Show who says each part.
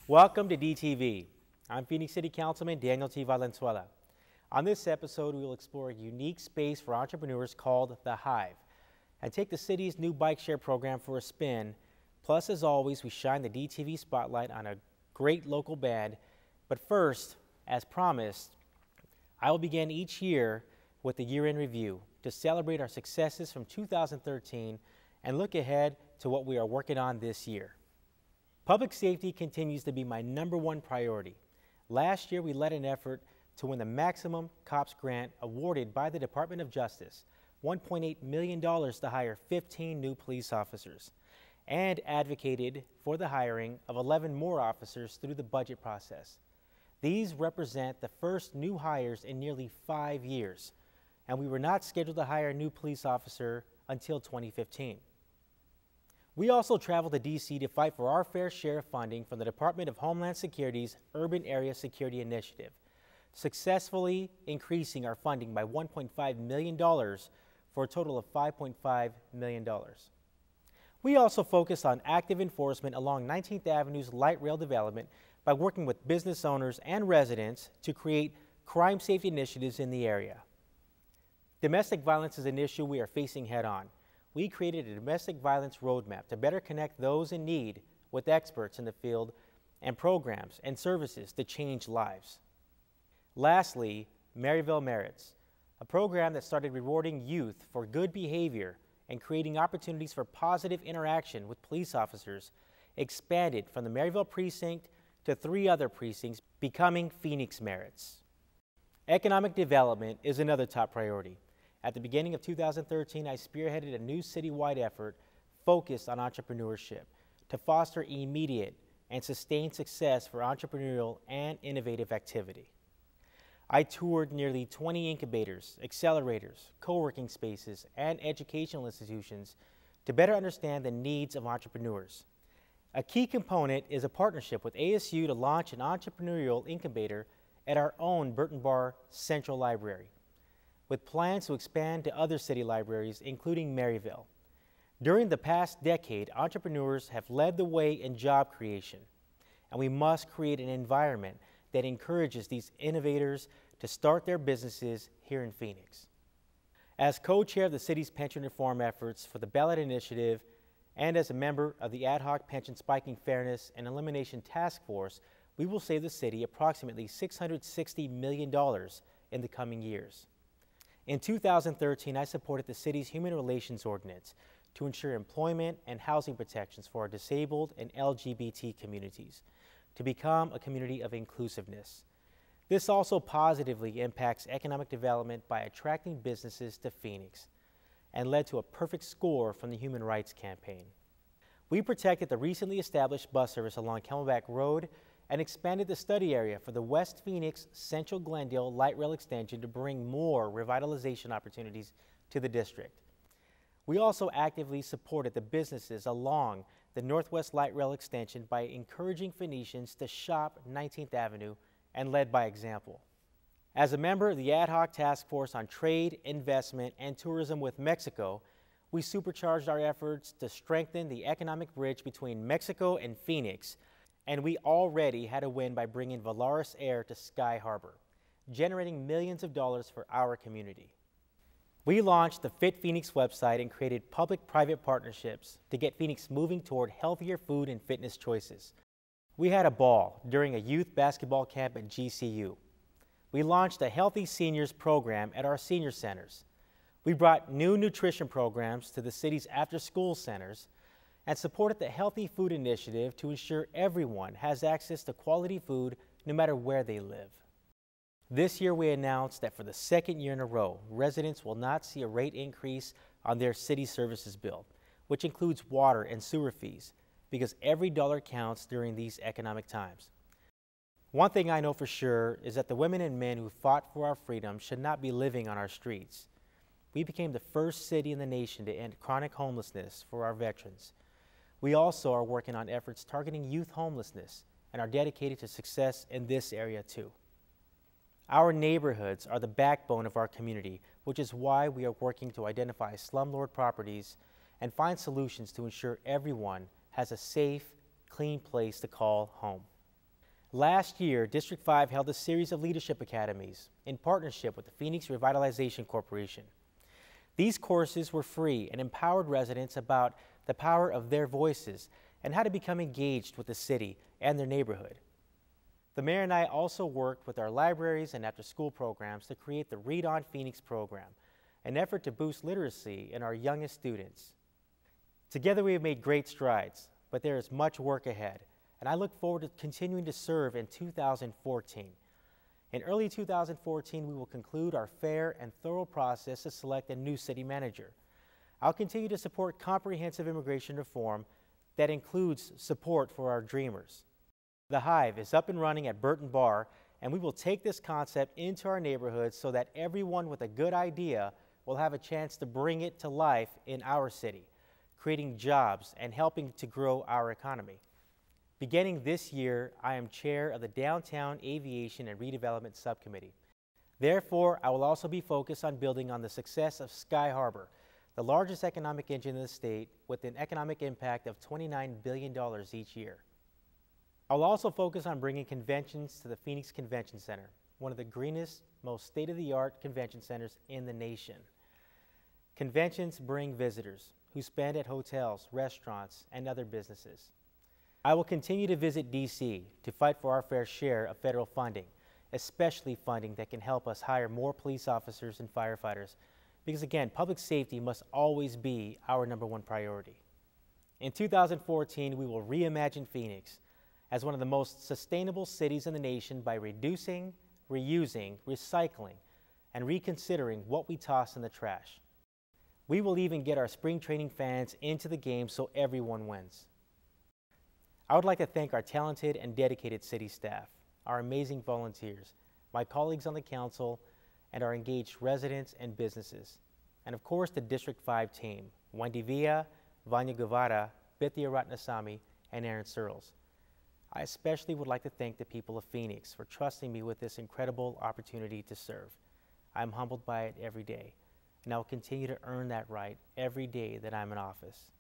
Speaker 1: Welcome to DTV. I'm Phoenix City Councilman Daniel T. Valenzuela. On this episode, we will explore a unique space for entrepreneurs called The Hive and take the city's new bike share program for a spin. Plus, as always, we shine the DTV spotlight on a great local band. But first, as promised, I will begin each year with the year-end review to celebrate our successes from 2013 and look ahead to what we are working on this year. Public safety continues to be my #1 priority. Last year, we led an effort to win the Maximum COPS grant awarded by the Department of Justice, $1.8 million to hire 15 new police officers, and advocated for the hiring of 11 more officers through the budget process. These represent the first new hires in nearly 5 years, and we were not scheduled to hire a new police officer until 2015. We also traveled to D.C. to fight for our fair share of funding from the Department of Homeland Security's Urban Area Security Initiative, successfully increasing our funding by $1.5 million for a total of $5.5 million. We also focused on active enforcement along 19th Avenue's light rail development by working with business owners and residents to create crime safety initiatives in the area. Domestic violence is an issue we are facing head-on. We created a domestic violence roadmap to better connect those in need with experts in the field and programs and services to change lives. Lastly, Maryville Merits, a program that started rewarding youth for good behavior and creating opportunities for positive interaction with police officers, expanded from the Maryville precinct to 3 other precincts, becoming Phoenix Merits. Economic development is another top priority. At the beginning of 2013, I spearheaded a new citywide effort focused on entrepreneurship to foster immediate and sustained success for entrepreneurial and innovative activity. I toured nearly 20 incubators, accelerators, co-working spaces, and educational institutions to better understand the needs of entrepreneurs. A key component is a partnership with ASU to launch an entrepreneurial incubator at our own Burton Barr Central Library, with plans to expand to other city libraries, including Maryville. During the past decade, entrepreneurs have led the way in job creation, and we must create an environment that encourages these innovators to start their businesses here in Phoenix. As co-chair of the city's pension reform efforts for the Ballot Initiative and as a member of the Ad Hoc Pension Spiking Fairness and Elimination Task Force, we will save the city approximately $660 million in the coming years. In 2013, I supported the city's Human Relations Ordinance to ensure employment and housing protections for our disabled and LGBT communities to become a community of inclusiveness. This also positively impacts economic development by attracting businesses to Phoenix and led to a perfect score from the Human Rights Campaign. We protected the recently established bus service along Camelback Road and expanded the study area for the West Phoenix Central Glendale Light Rail Extension to bring more revitalization opportunities to the district. We also actively supported the businesses along the Northwest Light Rail Extension by encouraging Phoenicians to shop 19th Avenue and led by example. As a member of the Ad Hoc Task Force on Trade, Investment, and Tourism with Mexico, we supercharged our efforts to strengthen the economic bridge between Mexico and Phoenix, and we already had a win by bringing Volaris Air to Sky Harbor, generating millions of dollars for our community. We launched the Fit Phoenix website and created public-private partnerships to get Phoenix moving toward healthier food and fitness choices. We had a ball during a youth basketball camp at GCU. We launched a Healthy Seniors program at our senior centers. We brought new nutrition programs to the city's after-school centers and supported the Healthy Food Initiative to ensure everyone has access to quality food no matter where they live. This year we announced that for the 2nd year in a row, residents will not see a rate increase on their city services bill, which includes water and sewer fees, because every dollar counts during these economic times. One thing I know for sure is that the women and men who fought for our freedom should not be living on our streets. We became the first city in the nation to end chronic homelessness for our veterans. We also are working on efforts targeting youth homelessness and are dedicated to success in this area too. Our neighborhoods are the backbone of our community, which is why we are working to identify slumlord properties and find solutions to ensure everyone has a safe, clean place to call home. Last year, District 5 held a series of leadership academies in partnership with the Phoenix Revitalization Corporation. These courses were free and empowered residents about the power of their voices and how to become engaged with the city and their neighborhood. The mayor and I also worked with our libraries and after-school programs to create the Read on Phoenix program, an effort to boost literacy in our youngest students. Together we have made great strides, but there is much work ahead, and I look forward to continuing to serve in 2014. In early 2014, we will conclude our fair and thorough process to select a new city manager. I'll continue to support comprehensive immigration reform that includes support for our dreamers. The Hive is up and running at Burton Bar, and we will take this concept into our neighborhoods so that everyone with a good idea will have a chance to bring it to life in our city, creating jobs and helping to grow our economy. Beginning this year, I am chair of the Downtown Aviation and Redevelopment Subcommittee. Therefore, I will also be focused on building on the success of Sky Harbor, the largest economic engine in the state with an economic impact of $29 billion each year. I'll also focus on bringing conventions to the Phoenix Convention Center, one of the greenest, most state-of-the-art convention centers in the nation. Conventions bring visitors who spend at hotels, restaurants, and other businesses. I will continue to visit D.C. to fight for our fair share of federal funding, especially funding that can help us hire more police officers and firefighters, because again, public safety must always be our #1 priority. In 2014, we will reimagine Phoenix as one of the most sustainable cities in the nation by reducing, reusing, recycling, and reconsidering what we toss in the trash. We will even get our spring training fans into the game so everyone wins. I would like to thank our talented and dedicated city staff, our amazing volunteers, my colleagues on the council, and our engaged residents and businesses. And of course, the District 5 team, Wendy Villa, Vanya Guevara, Bithya Ratnasamy, and Aaron Searles. I especially would like to thank the people of Phoenix for trusting me with this incredible opportunity to serve. I'm humbled by it every day, and I will continue to earn that right every day that I'm in office.